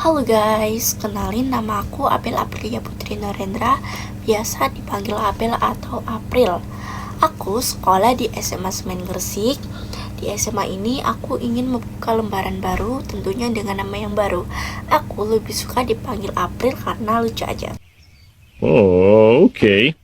Halo guys, kenalin nama aku Apel Aprilia Putri Narendra, biasa dipanggil Apel atau April. Aku sekolah di SMA Semen Gresik. Di SMA ini aku ingin membuka lembaran baru, tentunya dengan nama yang baru. Aku lebih suka dipanggil April karena lucu aja. Oh, okay.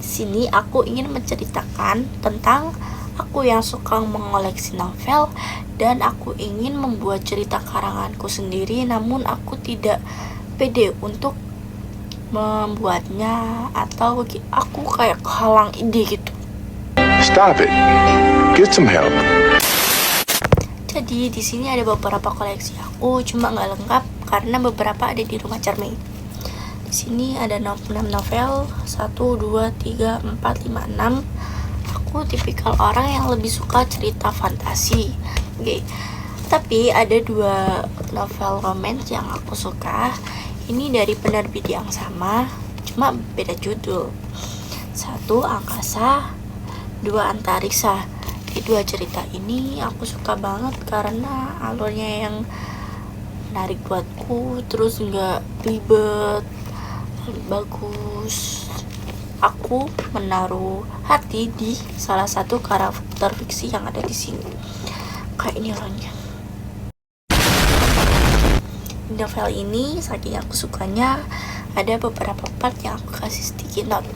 Di sini aku ingin menceritakan tentang aku yang suka mengoleksi novel dan aku ingin membuat cerita karanganku sendiri, namun aku tidak pede untuk membuatnya atau aku kayak kehalang ide gitu. Stop it. Get some help. Jadi di sini ada beberapa koleksi aku, cuma nggak lengkap karena beberapa ada di rumah Cermai. Di sini ada 6 novel, 1, 2, 3, 4, 5, 6. Aku tipikal orang yang lebih suka cerita fantasi. Oke. Tapi ada 2 novel romance yang aku suka. Ini dari penerbit yang sama, cuma beda judul. 1 Angkasa, 2 Antariksa. Di 2 cerita ini aku suka banget karena alurnya yang menarik buatku, terus nggak ribet, bagus. Aku menaruh hati di salah satu karakter fiksi yang ada di sini. Kayak ini alurnya. Di novel ini saking aku sukanya, ada beberapa part yang aku kasih sticky note.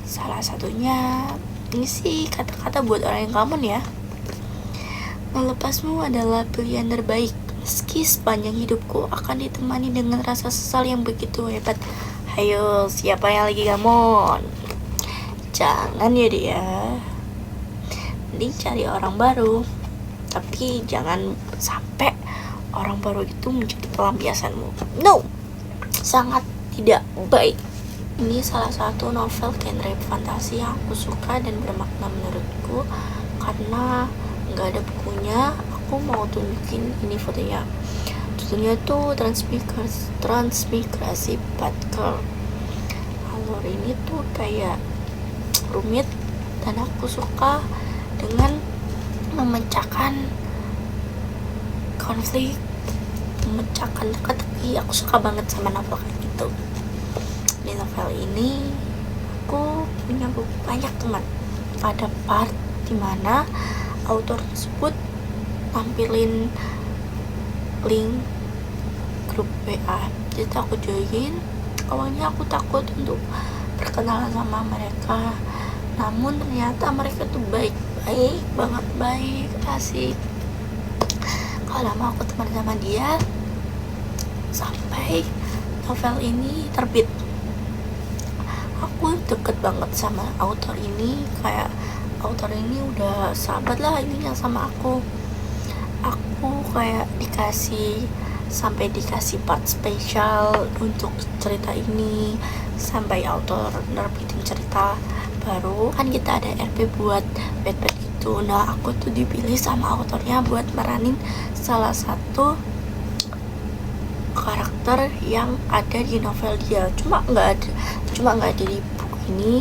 Salah satunya ini sih kata-kata buat orang yang common ya. Melepasmu adalah pilihan terbaik. Meski sepanjang hidupku akan ditemani dengan rasa sesal yang begitu hebat. Hayo, siapa yang lagi gamon? Jangan ya dia. Mending cari orang baru. Tapi jangan sampai orang baru itu menjadi pelampiasanmu. No, sangat tidak baik. Ini salah satu novel genre fantasi yang aku suka dan bermakna menurutku karena nggak ada bukunya. Aku mau tunjukin ini fotonya. Judulnya tuh Transmigrasi Batgirl. Alur ini tuh kayak rumit dan aku suka dengan memecahkan konflik, memecahkan teka-teki. Aku suka banget sama novel kayak gitu. Di novel ini aku punya banyak teman. Ada part dimana author tersebut tampilin link grup WA, jadi aku join. Awalnya aku takut untuk berkenalan sama mereka, namun ternyata mereka tuh baik banget, baik, asik. Kalau lama aku teman sama dia sampai novel ini terbit. Aku deket banget sama author ini, kayak author ini udah sahabat lah ininya sama aku kayak sampai dikasih part spesial untuk cerita ini, sampai author nerbitin cerita baru. Kan kita ada RP buat Wattpad itu. Nah, aku tuh dipilih sama autornya buat meranin salah satu karakter yang ada di novel dia. Cuma nggak ada di buku ini,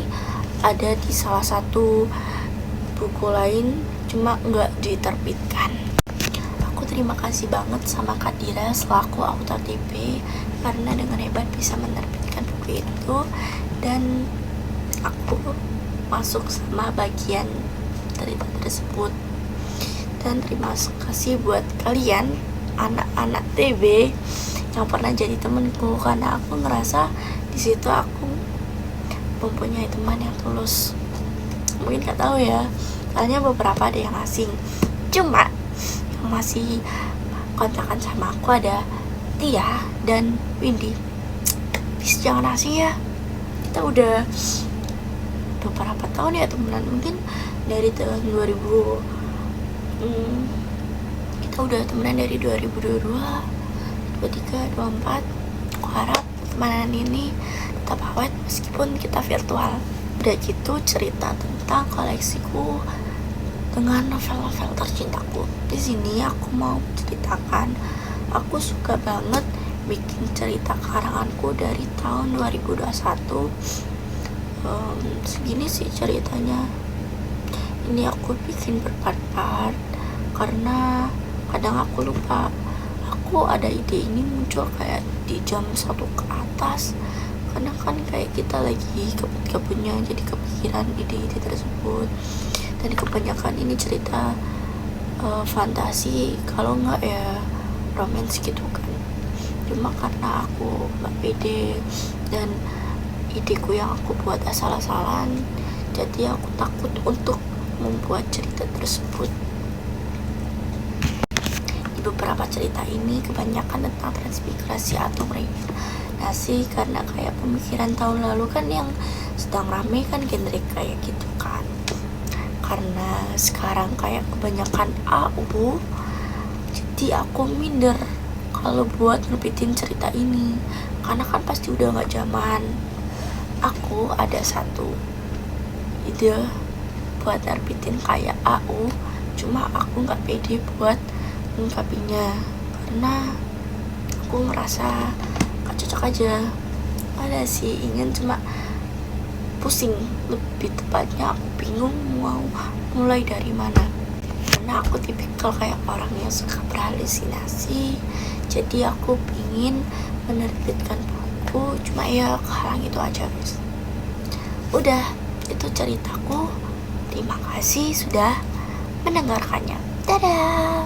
ada di salah satu buku lain, cuma nggak diterbitkan. Terima kasih banget sama Kak Dira selaku author TP karena dengan hebat bisa menerbitkan buku itu, dan aku masuk sama bagian cerita tersebut. Dan terima kasih buat kalian anak-anak TB yang pernah jadi temenku, karena aku ngerasa di situ aku mempunyai teman yang tulus. Mungkin gak tahu ya, soalnya beberapa ada yang asing, cuma masih kontakan sama aku ada Tia dan Windy. Please jangan asing ya, kita udah beberapa tahun ya temenan, mungkin dari tahun 2000 kita udah temenan dari 2022, 23, 24. Aku harap pertemanan ini tetap awet meskipun kita virtual. Udah gitu cerita tentang koleksiku dengan novel-novel tercintaku. Di sini aku mau ceritakan, aku suka banget bikin cerita karanganku dari tahun 2021. Segini sih ceritanya. Ini aku bikin berpart-part karena kadang aku lupa. Aku ada ide ini muncul kayak di jam 1 ke atas, karena kan kayak kita lagi kebut-kebutnya, jadi kepikiran ide-ide tersebut. Dan kebanyakan ini cerita fantasi, kalau nggak ya romance gitu kan. Cuma karena aku nggak pede dan ideku yang aku buat asal-asalan, jadi aku takut untuk membuat cerita tersebut. Di beberapa cerita ini kebanyakan tentang transmigrasi atau reinkarnasi, karena kayak pemikiran tahun lalu kan yang sedang rame kan genre kayak gitu kan. Karena sekarang kayak kebanyakan AU, jadi aku minder kalau buat nerbitin cerita ini, karena kan pasti udah gak zaman. Aku ada satu ide buat nerbitin kayak AU, cuma aku gak pede buat mengungkapinya karena aku ngerasa gak cocok aja. Ada sih ingin, cuma pusing, lebih tepatnya aku bingung mau mulai dari mana, karena aku tipikal kayak orang yang suka berhalusinasi. Jadi aku pingin menerbitkan buku, cuma ya kehalang itu aja guys. Udah, itu ceritaku. Terima kasih sudah mendengarkannya. Dadah.